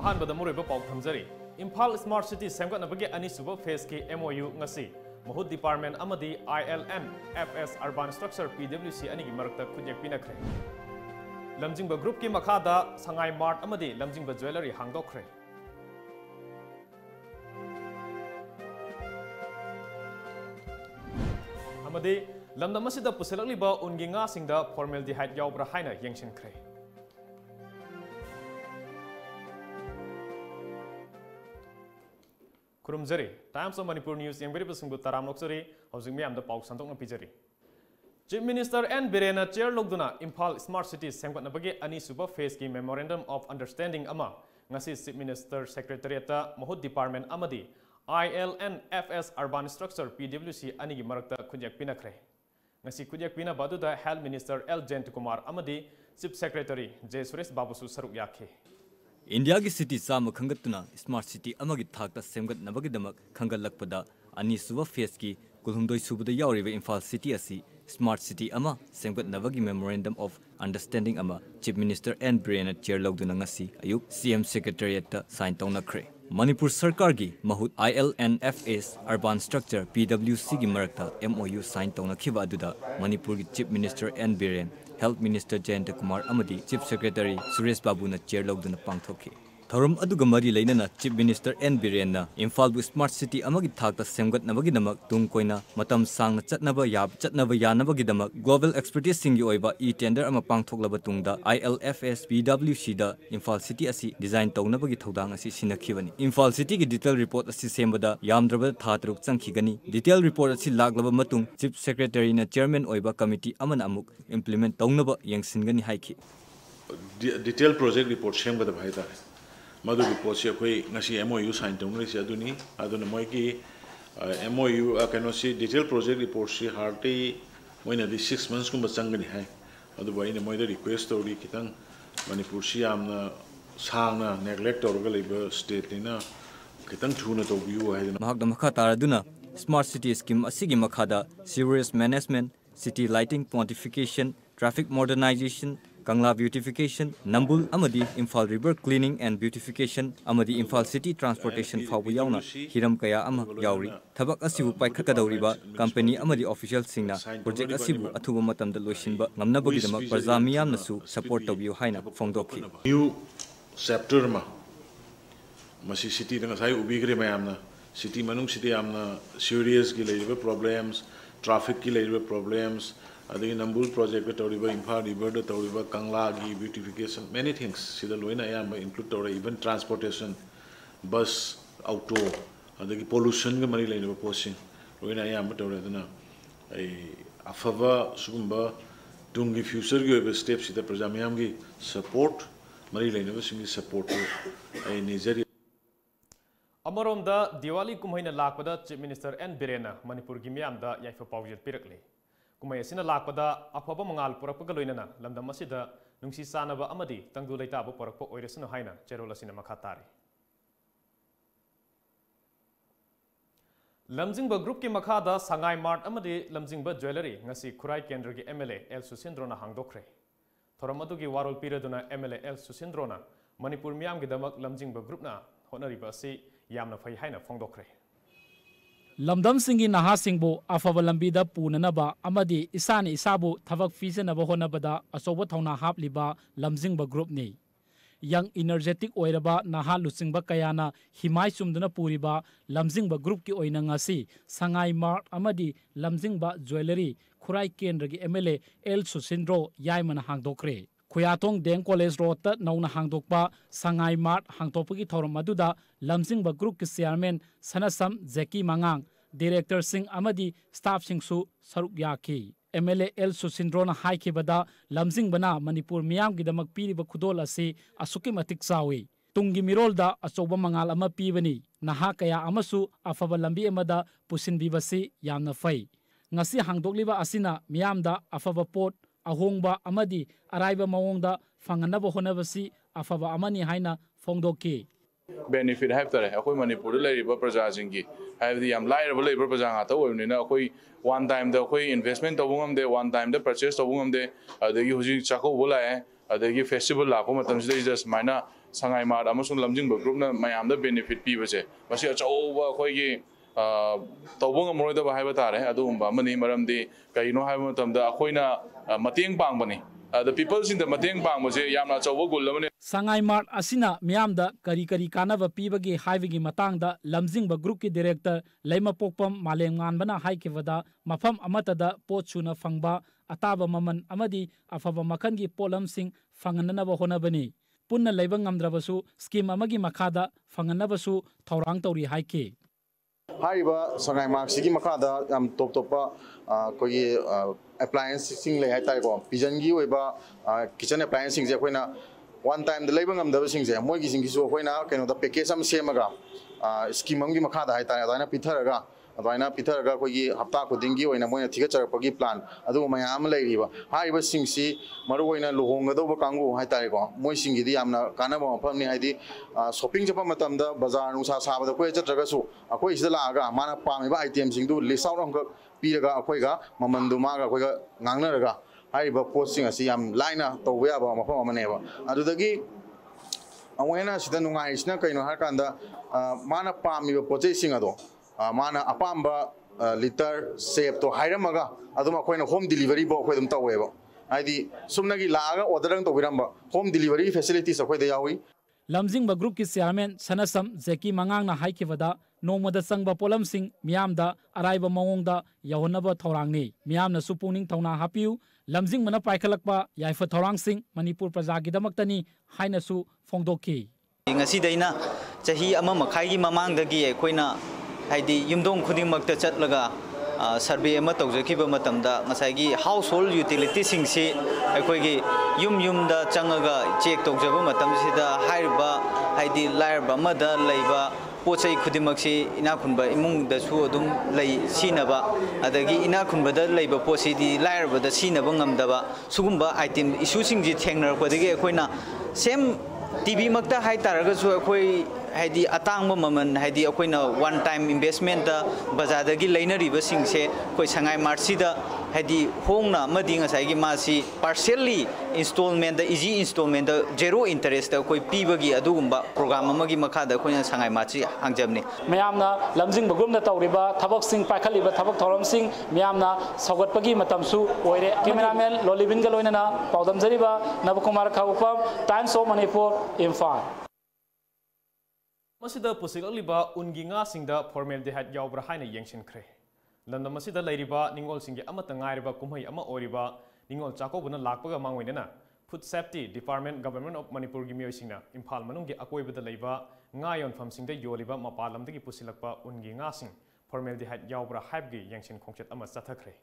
अहानबद मुरैब पाउ थमजरी इम्फाल स्मार्ट सिटी सेमगतनबगे अनिसुब फेज की MOU ngasi महूद डिपार्टमेंट अमदी ILNFS अर्बन स्ट्रक्चर PWC अनिगी मरकता खुजेक पिनखरे लमजिंग ग्रुप की मखादा संगाई मार्ट अमदी लमजिंग ज्वेलरी हांगदोखरे अमदी लमदम असिदा पुसलकलिबा उनगी ngaसिंगदा फॉर्मेल्डिहाइड यावब्रा हाइना यंगसिनखरे खुरुमजरी टाइम्स ऑफ मणिपुर न्यूज यंगबरिबसिंगबु तराम नोक्सरी हौजिंग मियामदा पाउ संतोकना पिजरी चीफ मिनिस्टर एन बिरेना चेयर लोगदुना इम्फाल स्मार्ट सिटी सेमगतनबगे अनिसुब फेज की मेमोरेंडम ऑफ अंडरस्टैंडिंग अमा ngasi चीफ मिनिस्टर सेक्रेटरीट महूद डिपार्टमेंट अमदी ILNFS अर्बन स्ट्रक्चर PWC अनिगी मरकता खुजेक पिनखरे ngasi खुजेक पिनबा अदुदा health minister L Jayant Kumar अमदी चीफ सेक्रेटरी जे सुरेश बाबुसु सरुक याखे इंडिया की सिटी चाम खंगतना स्मार्ट सिटी अमगी थाकता सेमगतनबगीदमक खंगलकपदा अनिसुब फेज की कुलहुमदोई सुबदा यावरिबा इम्फाल सिटी असी स्मार्ट सिटी अमा सेमगतनबगी मेमोरेंडम ऑफ अंडरस्टैंडिंग अमा चीफ मिनिस्टर एन बिरेना चेयर लौदुना ngasi अयुक CM सेक्रेटरीट साइन तौनखरे मणिपुर सरकार की महूद ILNFS अर्बन स्ट्रक्चर PWC की मरकता MOU साइन तौनखिबा अदुदा मणिपुर की chief minister N Biren health minister Jayant Kumar अमदी चीफ सेक्रेटरी सुरेश बाबूना चेयर लौदुना पांगथोखि थौरम अदुगा मरी लैनना चीफ मिनिस्टर एन बिरेनना इम्फाल बु स्मार्ट सिटी अमगी थाकता सेमगतनबगीदमक तुंग कोइना मतम सांगना चटनबा यानबगीदमक ग्लोबल एक्सपर्टीज सिंगी ओइबा टेंडर अमा पांगथोकलबा तुंगदा ILFS PWC दा इम्फाल सिटी असी डिजाइन तौनबगी थौदांग असी सिनखिबनी इम्फाल सिटी की डिटेल रिपोर्ट असी सेमबदा यामद्रबा था तरुक चंखिगनी डिटेल रिपोर्ट असी लागलबा मतुंग चीफ सेक्रेटरी ना चेयरमैन ओइबा कमिटी अमन अमुक इम्प्लीमेंट तौनबा यंगसिनगनी हाइखि डिटेल प्रोजेक्ट रिपोर्ट सेमगदा भाइदा मधु रिपोर्ट से कोई ngasi MOU साइन तौनरी से अदुनी अदुन मोय की MOU कनोसी डिटेल प्रोजेक्ट रिपोर्ट से हार्टी मोइना दि 6 मंथ्स कुम चंगनी है अदु बइने मोयदा रिक्वेस्ट तौरी खितंग मणिपुर से यामना सांगना नेग्लेक्ट तौरगा लेबा स्टेट निना खितंग थुना तौबियु है महक मखा तारदुना स्मार्ट सिटी स्कीम असिगी मखादा serious management city lighting quantification traffic modernisation Kangla beautification Nambul अमदी Imphal river cleaning and beautification अमदी इम्फाल सिटी ट्रांसपोर्टेशन फावु यावना हिरम कया अमा यावरी थबक असिबु पाइखकदौरिबा कंपनी अमदी ऑफिशियल सिंगना प्रोजेक्ट असिबु अथुबा मतमदा लोइसिनबा ngamnabagidama प्रजा मियामनसु सपोर्ट तौबियो हाइना फोंदोखि न्यू चैप्टर मा मसी सिटी दंग साइ उबिग्रे मयामना सिटी मनुंग सिटी यामना सीरियस की लेइबा प्रॉब्लम्स ट्रैफिक की लेइबा प्रॉब्लम्स अदगी नंबुल प्रोजेक्ट तौरिबा इम्फाल रिवर तौरिबा कंगला की ब्यूटिफिकेशन मेनी थिंग्स सिदा लोइना याम इंक्लूड तौरे इवन ट्रांसपोर्टेशन बस ऑटो अदगी पोल्यूशन के मरी लेइबा पोसिंग लोइना याम तौरे दना ए अफबा सुगुंबा तुंगी फ्यूचर की ओइबा स्टेप सिदा प्रजा मियाम की सपोर्ट मरी लेइबा सिंगी सपोर्ट ए नेजरी अमरोमदा दिवाली कुमैना लाकपदा चीफ मिनिस्टर एन बिरेना मणिपुर की मियामदा याइफा पाउजेट पिरकले कुमै असिना लाकपदा अफबा मंगाल पुरकपगा लोइनना लमदम असिदा नुंसी चानबा अमदी तंगदु लैताबा पुरकपा ओइरसनु हाइना चेरोल असिना मखा तारे लमजिंगबा ग्रुप की मखादा संगाई मार्ट अमदी लमजिंगबा ज्वेलरी ngasi खुराई केंद्र की MLA एल सुसिंद्रोना हांगदोखरे थोरम अदुगी वारोल पिरदुना MLA एल सुसिंद्रोना मणिपुर मियामगिदमक लमजिंगबा ग्रुपना होनरिबा असि यामना फै हाइना फोंदोखरे लमदम सिंगी नहा सिंगबो अफब लंबीदा पूननबा अमदी इसानी इसाबु थबक फीजनबा होनबदा अचौबा थौना हापलिबा लमजिंगबा ग्रुपनी यंग इनर्जेटिक ओइरबा नहा लुचिंगबा कयाना हिमाय चुमदुना पूरिबा लमजिंगबा ग्रुप की ओइना ngasi संगाई मार्ट अमदी लमजिंगबा ज्वेलरी खुराई केंद्र की MLA एल सुसिंद्रो यायमना हांगदोखरे खुयातोंग डेंग कॉलेज रोड नौना हांगदोकपा संगाई मार्ट हांगतोपगी थौरम अदुदा लमजिंगबा ग्रुप के चेयरमैन सनसम जेकी मंगांग डायरेक्टर सिंह अमदी स्टाफ सिंगसु सरुक याखी MLA एल सुसिंद्रोना हाइखिबदा लमजिंगबना मणिपुर मियामगिदमक पीरिबा खुदोल असि असुकी मतिक चावी तुंगी मिरोलदा अचौबा मंगाल अमा पीबनी नहा कया अमसु अफबा लंबी अमदा पुसिनबिबसी यामना फै ngasi हांगदोकलिबा असिना मियामदा अफबा पोट अहोंगबा अमदी अराइबा मवोंगदा फंगनबा होनबसी अफबा अमनी हाइना फोंदोकी बेनिफिट है तरे अखोई मणिपुर लेरिबा प्रजा सिंगी हाइबदी याम लाइरबा लेरिबा प्रजा गाता ओइबनिना अखोई वन टाइम द अखोई इन्वेस्टमेंट तबुंगम दे वन टाइम द परचेस तबुंगम दे अदगी हुजी चाको बोलाए अदगी फेस्टिवल लाको मतमसिदा सुमाइना संगाई मार्ट अमसुंग लमजिंग ग्रुपना मयामदा बेनिफिट पीबसे मसी अचौबा अखोइगी तौबो ngमरोइदबा हाइबा तारे अदुगुंबा मनि मरमदि कइनो हाइबा मतमदा अखोइना मतेंग पांगबनी the people in the mateng bang was yamna chawo gul Sangai Mart asina miamda kari kanava pibagi haivigi matangda lamjingba group ki director Laima Pokpam Maleng Nganbana haikivada mafam amatada pochuna fangba ataba maman amadi afaba makangi polamsing fanganaba honabani punna leibang ngamdrabasu scheme amagi makada fanganabasu thaurang tauri haike Hariba Sangai Mart sigi makada top topa koi appliance sing le hai tai ko pijangi oiba kitchen appliance sing je koina one time the labor ngam da sing je moi gi sing gi so koina keno da package am semaga scheme am gi makha da hai tai adana pitharaga koi gi hafta ko dingi oina moi thiga charapagi plan adu mayam lai riba hariba sing si maru oina lohong do ba kangu hai tai ko moi sing gi di amna kana ba pham ni hai di shopping japa matam da bazar nu sa sa ba da koi chatraga su akoi sida la aga mana pami ba item sing du list out ong piraga akoiga mamandumaga akoiga ngangnaraga hariba posting asi yam laina tawya ba mafam amaneba adudagi awena sida nungai isna kaino har kanda mana pami ba poche sing ado mana apamba liter shape to hairamaga aduma koina home delivery bo koidum taweba aidi sumnagi laaga order ang tawiramba home delivery facilities akoida yawi Lamjingba group ki chairman Sanasam Zeki Mangang na haikivada nongmada sangba polam sing miamda araiba mawongda yahonaba thorangni miamna supungning thona hapiu lamjing mana paikhalakpa yaifa thorang sing Manipur prajagi damaktani haina su phongdokki ngasi daina chahi ama makhai gi mamangdagi koina haidi yumdong khudingmakta chatlaga survey ama tawjakiba matamda ngasai household utility singsi akoigi yum da changaga check tawjaba matamsida haiba haidi lairba mada leiba pochai khudimaksi ina khunba imung da su adum lei sinaba adagi ina khunba da leiba posidi lairba da sinaba ngamdaba sugumba item issue singji thengnar kodagi akoina same TV makta hai taraga su akoi haidi atang maman haidi akoina one time investment da bazadagi leinariba singse koi sangai marchida haidi hongna madi ngasai gi masi partially installment da easy installment da zero interest da koi pibagi adugumba program amagi makada koina sangai marchi hangjamni mayamna lamjing bagum na tawriba thabak sing pakhaliba thabak thoram sing mayamna sagatpagi matamsu oire cameraman Lolibin ga loinana paudam jariba Nabkumar Khawpam Times of Manipur Imphal Masida pusilaliba unginga singda formaldehyde yaubra haina yengsinkhre lamdam masida leiriba ningol singge amata ngairiba kumhai ama oriba ningol chakobuna lakpaga mangwinena Food Safety Department Government of Manipur gi miyosingna Imphal manungge akoibada leiba nga yonfam singda yoliba mapalamdagi pusilakpa unginga sing formaldehyde yaubra haibgi yengsin khongchet ama chathakre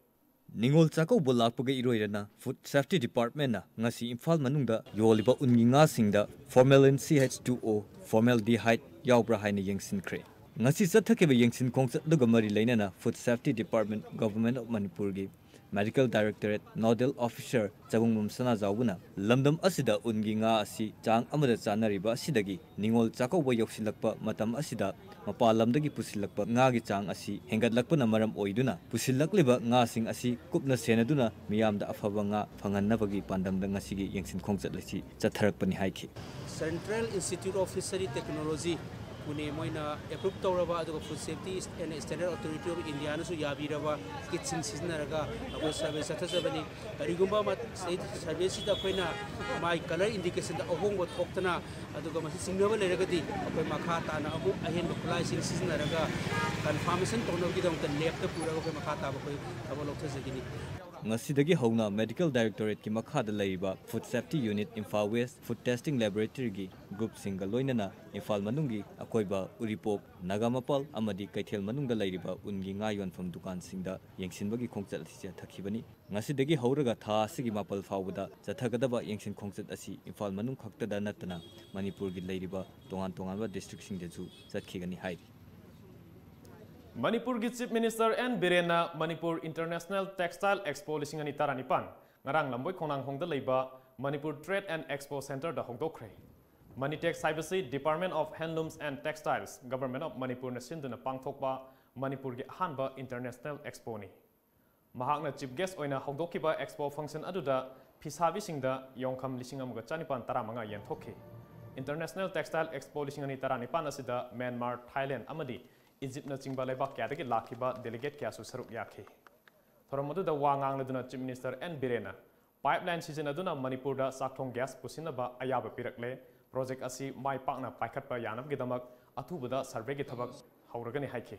Ningol Chako Bulakpaga Iroirana, Food Safety Department, Ngasi Imphal Manungda, Yoliba Unginga Singda, Formalin CH2O, Formaldehyde, Yaubra Haina Yengsin Kre. Ngasi Satakeva Yengsin Kongsa Lugamari Lainana, Food Safety Department, Government of Manipurgi, Medical Directorate, Nodal Officer, Chabungmum Sana Zawuna, Lamdam Asida Unginga Asi, Chang Amada Chanariba Sidagi, Ningol Chako Yoxilakpa, Matam Asida, Mapalamdagi Pusilakpa, Ngagi Chang Asi, Hengat Lakpana Maram Oiduna, Pusilakliba, Ngasing Asi, Kupna Senaduna, Miam the Afabanga, Fanganavagi, Pandam the Ngasigi, Yengsin Kongsa Lasi, Chatarakpani Haiki. Central Institute of Fishery Technology. Pune moina approved tawraba aduga Food Safety and Standard Authority of India nasu yabiraba kitchen seasonaraga ago service athasabani karigumba mat service da koina my color indication da ahongba thoktana aduga masi singnaba leragadi akoi makha tana amu ahen khulai sing seasonaraga confirmation tawnogi dam ta lab ta pura ko makha ta ba koi abalok thasagini Ngasidagi Hona Medical Directorate ki makhada laiba Food Safety Unit Imphal West Food Testing Laboratory gi group single loinana Imphal manungi akoiba Uripok Nagamapal amadi Kaithel manungda lairiba ungi nga yonfam dukan singda yengsinbagi khongchat asi thakibani ngasidagi hauraga tha asigi mapal fawda chathagadaba yengsin khongchat asi Imphal manung khaktada natana Manipur gi lairiba tongan ba district singdeju chathigani hai Manipur gi Chief Minister N Birena Manipur International Textile Expo lisingani taranipan ngarang lamboi khonang hongda leiba Manipur Trade and Expo Center da hongdokre Manitex Cybersea Department of Handlooms and Textiles Government of Manipur na sinduna pangthokpa Manipur gi hanba International Expo ni mahakna chief guest oina hongdokiba expo function aduda phisabi singda yongkham lising amga chanipan taramanga yen thokhi international textile expo lising ani taranipan asida Myanmar Thailand amadi Egypt na chingba lebak kyadagi lakhiba delegate kya su saruk yakhi thoram aduda wangang laduna chief minister N Birena pipeline season aduna Manipur da sakthong gas pusinaba ayaba pirakle project asi mai pakna paikhatpa yanam gidamak athubada survey gi thabak hauragani haikhi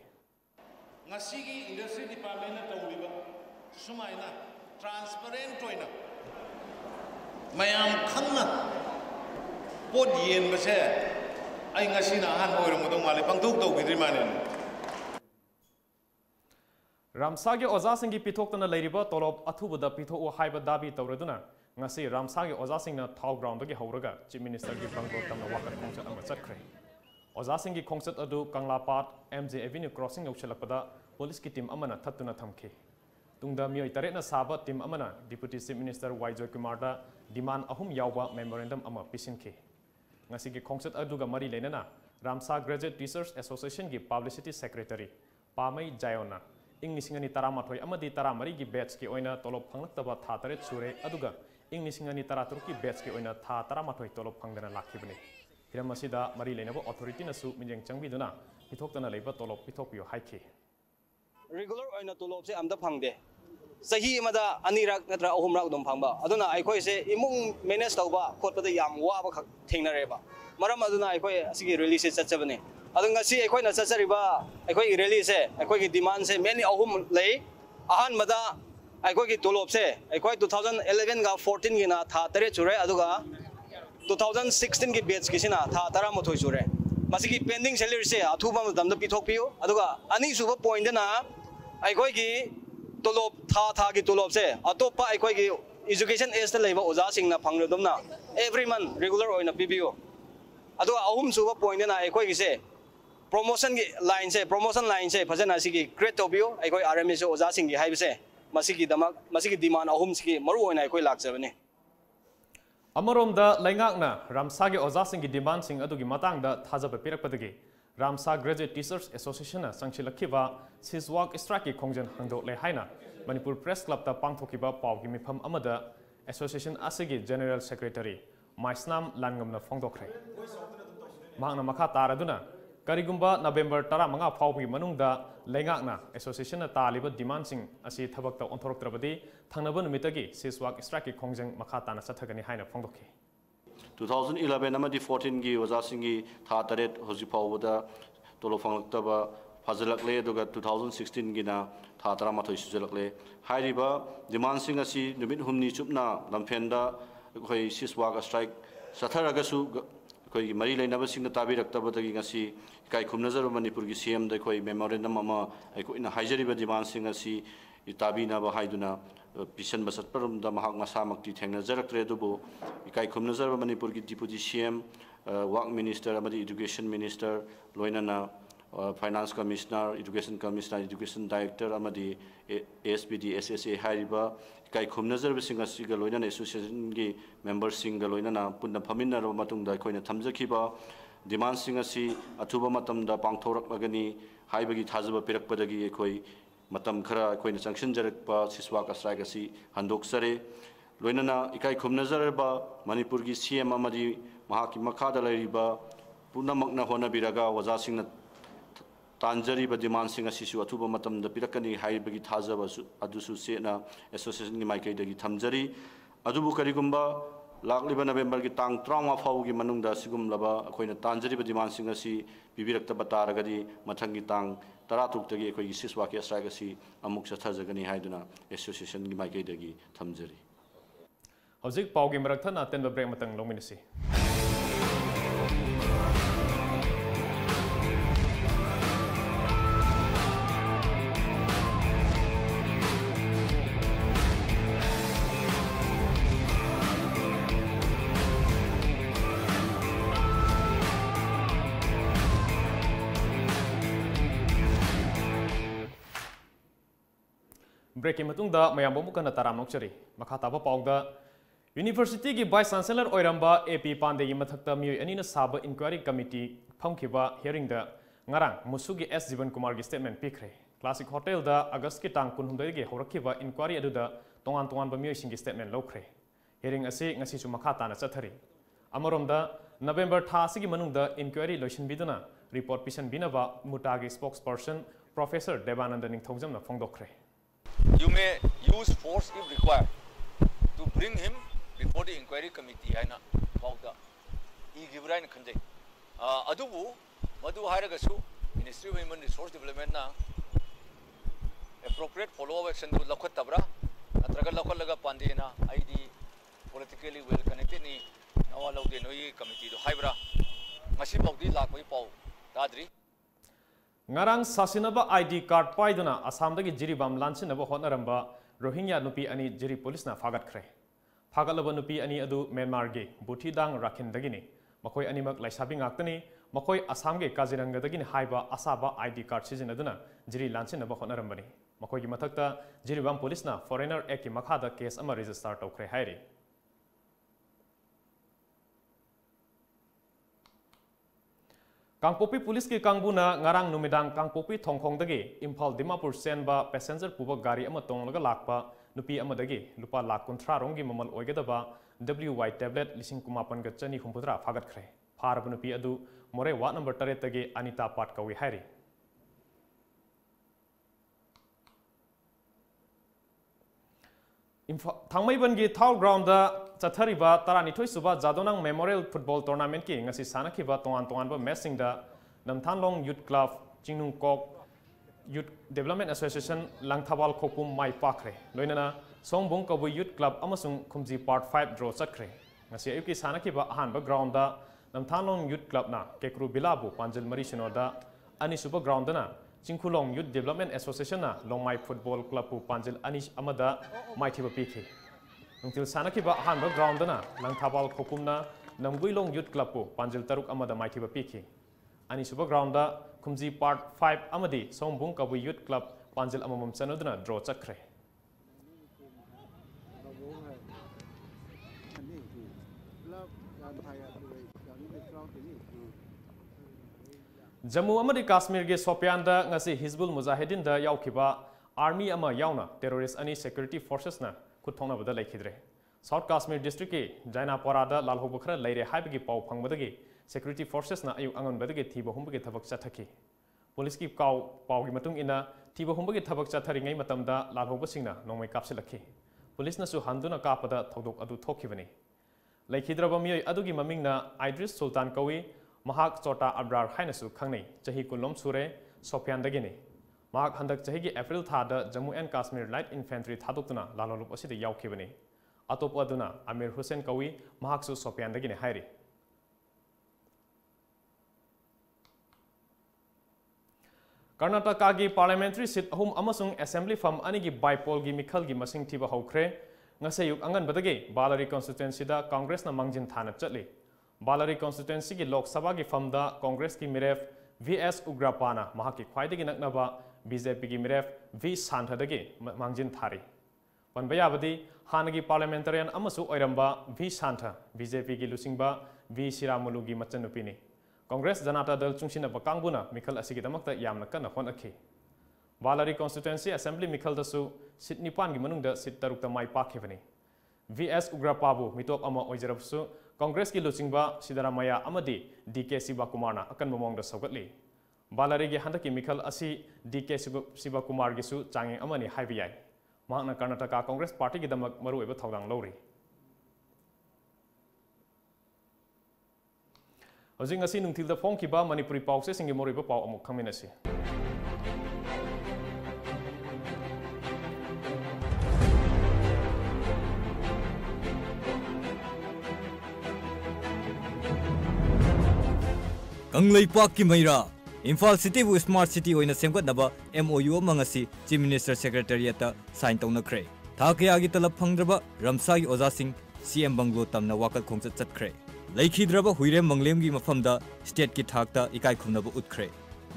ngasigi industry department na tawriba sumaina transparent oina mayam khangna pod yen base ai ngasina han oiramudong male pangthuk tawgidri mane Ramsagi oza singi pithoktana leiriba tolop athubada pitho haiba dabi tawraduna ngasi Ramsagi oza singna thau ground gi hauraga chief minister gi banglo tamna wakat khongchat ama chatkre oza singi khongchat adu Kanglapat MJ Avenue crossing yauchalakpada police ki team amana thattuna thamkhi tungda mioi taretna saba team amana deputy chief minister Joy Kumar da demand ahum yawba memorandum ama pisinki ngasi gi khongchat aduga mari lenana Ramsa Graduate Teachers Association gi publicity secretary Pamai Jayona Inglisingani taramathoi amadi taramari gi batch ki oina tolop phanglaktaba tha taret sure aduga Inglisingani taratur ki batch ki oina tha taramathoi tolop phangdana lakhibani hiram asida mari lenabo authority nasu minjeng changbiduna pithoktana leiba tolop pithokpio haikhi regular oina tolop se amda phangde sahi amada anirak natra ahumrak dum phangba aduna aikoi se imung manage tawba khotpada yam waba khak thengnareba maram aduna aikoi asigi release chatchabane adunga si aikoi na chachariba aikoi release se aikoi gi demand se many ahum lei ahan mada aikoi gi tolop se aikoi 2011 ga 14 gi na tha tare chure aduga 2016 gi batch gi sina tha tara mothoi chure masigi pending salary se athuba madam da pithok piu aduga ani suba point na aikoi gi tolop tha gi tolop se atopa aikoi gi education age ta leiba oja sing na phangrodom na every month regular oina PBO aduga ahum suba point na aikoi gi se promotion line se fajana sigi create tobio aikoi RMS oja sing gi haibe se masigi demand ahum sigi maru oina aikoi lakjabani Amaromda laingakna Ramsagi oza singi demand sing adugi matangda thajaba pirakpadagi Ramsa Graduate Teachers Association na sangchilakhiba siswak strike khongjan hangdo le haina Manipur Press Club ta pangthokiba pawgi mifam amada association asigi general secretary Maisnam Langamna phongdokre mahna makha taraduna karigumba November 15 phawgi manungda laingakna association na taliba demand sing asi thabakta onthoroktrabadi thangnaba numitagi siswak strike khongjang makha tana sathagani haina phongdokhi 2011 amadi 14 gi waza singi tha taret hoji phawda tolo phanglaktaba fajalakle aduga 2016 gi na tha tara mathoi sujalakle hairiba demand sing asi numit humni chupna lamphenda khoi siswak strike satharaga su khoi mari lainaba sing tabi raktaba dagi ngasi kai khumnazar Manipur gi CM da khoi memorandum ama ai ko ina haijariba demand sing asi itabi na ba haiduna pisan basat parum da mahak ngasa makti thengna jaraktre dubu kai khumnazar Manipur gi deputy CM work minister amadi education minister loinana finance commissioner education director amadi ASPD SSA hariba kai khumnazar singa siga loinana association gi members singa loinana punna phaminna ro matungda koina thamjakhiba demand singa si athuba matamda pangthorak magani haibagi thajaba pirakpadagi koi matam khara koina sanction jarakpa siswak strike asi handoksare loinana ikai khumnazarba Manipur gi CM amadi mahaki makhada lariba punamakna hona biraga waja singna tanjariba demand singa sisu athuba matamda pirakani haibagi thajaba adusu sena association gi maikai dagi thamjari adubu karigumba lakliba November gi tang 30 fawgi manungda sigum laba koina tanjariba demand singa si bibirakta bataragadi mathangi tang 13 tagi koi siswak strike si amuk sathajagani haiduna association gi maikai dagi thamjari hojik pawgi marakthana tenba break matang longminisi break matung da mayam bamukana taram nokchari makha taba pawda University ki Vice Chancellor oiramba AP Pandey gi mathakta mioi anina saba inquiry committee phangkhiba hearing da ngarang musugi S Jivan Kumar gi statement pikre Classic Hotel da August ki tang kunhumdai ge horakhiba inquiry aduda tongan tongan ba miyoi singi statement lokre. Hearing ase ngasi chu makha tana chathari. Amoromda November tha asigi manungda inquiry loisin biduna report pisan binaba Mutagi spokesperson Professor Devananda Ningthongjamna phongdokre. You may use force if required to bring him before the inquiry committee. Haina pauda igibra in khanjai. Adubu madu hairagasu Ministry of Human Resource Development na appropriate follow-up action to lakhatabra natraga lakhalaga pandena ID politically well connected ni nawa lawde noi committee do haibra ngasi paudi lakoi pau tadri Ngarang sasinaba ID card paiduna Assamdagi jiribam lanchinaba hotnaramba Rohingya nupi ani jiri police na fagatkre. Fagalaba nupi ani adu Myanmar ge Buthidang Rakhindagini makoi animak laisabi ngaktani makoi Assamge Kazirangadagini haiba asaba ID card sizinaduna jiri lanchinaba hotnarambani. Makoi gi mathakta jiribam police na Foreigner Act ki makhada case ama register tawkhre hairi. Kangpopi Police ki kangbuna ngarang numidang Kangpopi thongkhongdagi Imphal Dimapur senba passenger puba gari ama tonglaga lakpa nupi amadagi lupa lakh 30 rongi mamal oigadaba WY tablet 19,950 fagatkhre pharab nupi adu more ward number 8 tagi Anita Patkawi hairi. Thangmaibangi Thau ground da chathariba taranithoi suba Jadonang Memorial Football Tournament ki ngasi sanakhiba tongan ba matching da Namthanlong Youth Club Chingnung Kok Youth Development Association Langthawal Khopum mai pakre loinana Songbong Kabu Youth Club amasung Khumji Part 5 draw chatkre ngasi ayuki sanakhiba ahanba ground da Namthanlong Youth Club na Kekru Bilabu Panjal Marisino da ani suba ground na Chingkhulong Youth Development Association na Longmai Football Club pu Panjil Anish Amada Maithiba Pikhi. Nungtil Sanakiba Hanba Ground na Langthawal Khopumna Namguilong Youth Club pu Panjil Taruk Amada Maithiba Pikhi. Anisuba Ground da Khumji Part 5 Amadi Songbong Kabu Youth Club Panjil Amamam Chanudna draw chakre. Jammu amadi Kashmir ge Sopian da ngasi Hizbul Mujahideen da yaukhiba army ama yauna terrorist ani security forces na khuthongna bada laikhidre. South Kashmir district ke Jainapora da lalhobu khara leire haibagi pau phangbadagi security forces na ayu angon badagi thiba humbagi thabak chathaki. Police ki pau gi matung ina thiba humbagi thabak chathari ngai matamda lalhobu singna nongmai kapsilakhi. Police na su handuna kapada thodok adu thokhibani. Laikhidraba miyoi adugi mamingna Idris Sultan Kawi Mahak Chota Abrar Hainasu Khangnei Chahi Kulom Sure Sopian Dagini. Mahak Handak Chahi April Thada Jammu and Kashmir Light Infantry Thadutuna Lalolup Asidi Yaukibani. Atop Aduna Amir Hussein Kawi Mahaksu Sopian Dagini Hairi. Karnataka gi parliamentary seat ahum amasung assembly farm anigi bipol gi mikhal gi masing thiba hokre ngasayuk angan badage Balari constituency da Congress na mangjin thana chatli. Balari constituency ki Lok Sabha ki famda Congress ki miref VS Ugrapana mahaki khwaidagi naknaba BJP ki miref V Santhadagi mangjin thari. Panbayabadi hanagi parliamentarian amasu oiramba V Santha BJP ki lusingba V Siramulu gi machanupini. Congress Janata Dal chungsina bakangbuna mikhal asigi damakta yamna kana honakhi. Balari constituency assembly mikhal dasu sit nipan gi manungda sit tarukta mai pakhibani. VS Ugrapabu mitok ama oijarabsu Congress ki luchingba Sidaramaya amadi DK Sibakumarna akan momongda saugatli. Balari gi handaki mikhal asi DK Sibakumar gi su changeng amani haibiyai. Mahakna Karnataka Congress Party gi damak maru eba thodang lori. Hojing asi nungthil da phongkiba Manipuri pause singi maru eba pau amuk khangminasi. Kanglaipak ki maira Imphal City bu Smart City oina semgatnaba MOU amangasi Chief Minister Secretariat ta sign tawnakhre. Thakya gi talap phangdraba Ramsa gi Oza Singh CM Banglo tamna wakal khongchat chatkhre. Laikhidraba Huirem Manglem gi mafamda state ki thakta ikai khumnaba utkre.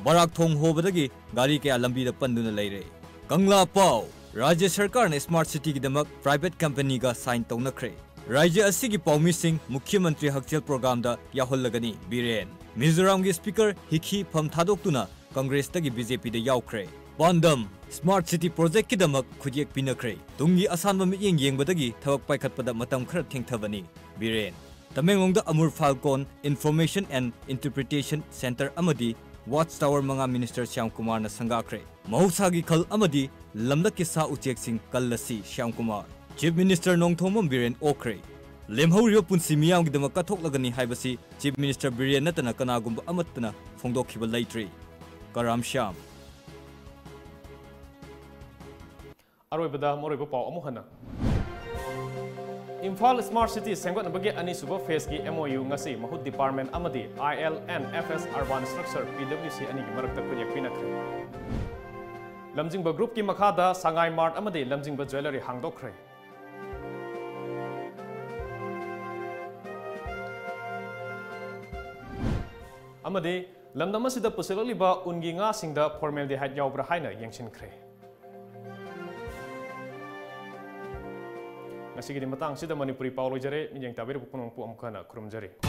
Barak thong hobadagi gari ke lambi da panduna leire. Kangla Pau Rajya Sarkar na Smart City gi damak private company ga sign tawnakhre. Rajya asigi Paumi Singh Mukhya Mantri Hakchel program da yahollagani Biren. Mizoram gi speaker Hikhi Pham Thadok tuna Congress tagi BJP da yaukre. Pandam Smart City Project Kidamak Khujek Pinakre Tungi Asanba Miyeng Yengbadagi Tawak Paikatpada Matam Khara Thengthabani Biren Tamenglongda Amur Falcon Information and Interpretation Center Amadi Watchtower Manga Minister Shyam Kumar na Sangakre Mahusagi Khal Amadi Lamda Kisa Uchek Singh Kallasi Shyam Kumar Chief Minister Nongthomam Biren Okre Lemhaurio Punsi Miyam Gidama Kathoklagani Haibasi Chief Minister Biren Natana Kanagumba Amatana Fongdokhiba Leitri Karam Shyam Aroibada Moribo Pau Amuhana Imphal Smart City Sengkotnabagi ani suba phase ki MOU ngasi Mahut Department amadi ILNFS Urban Structure PWC ani ki marakta kunyak pinakre Lamjingba Group ki makhada Sangai Mart amadi Lamjingba Jewelry hangdokre amadi lamdamasida pusiloliba ungi nga singda formaldehyde yaubra haina yengshinkre Nasi matang sida Manipuri Paulo jare minjang tabir pupunong pu amkana kurum jare.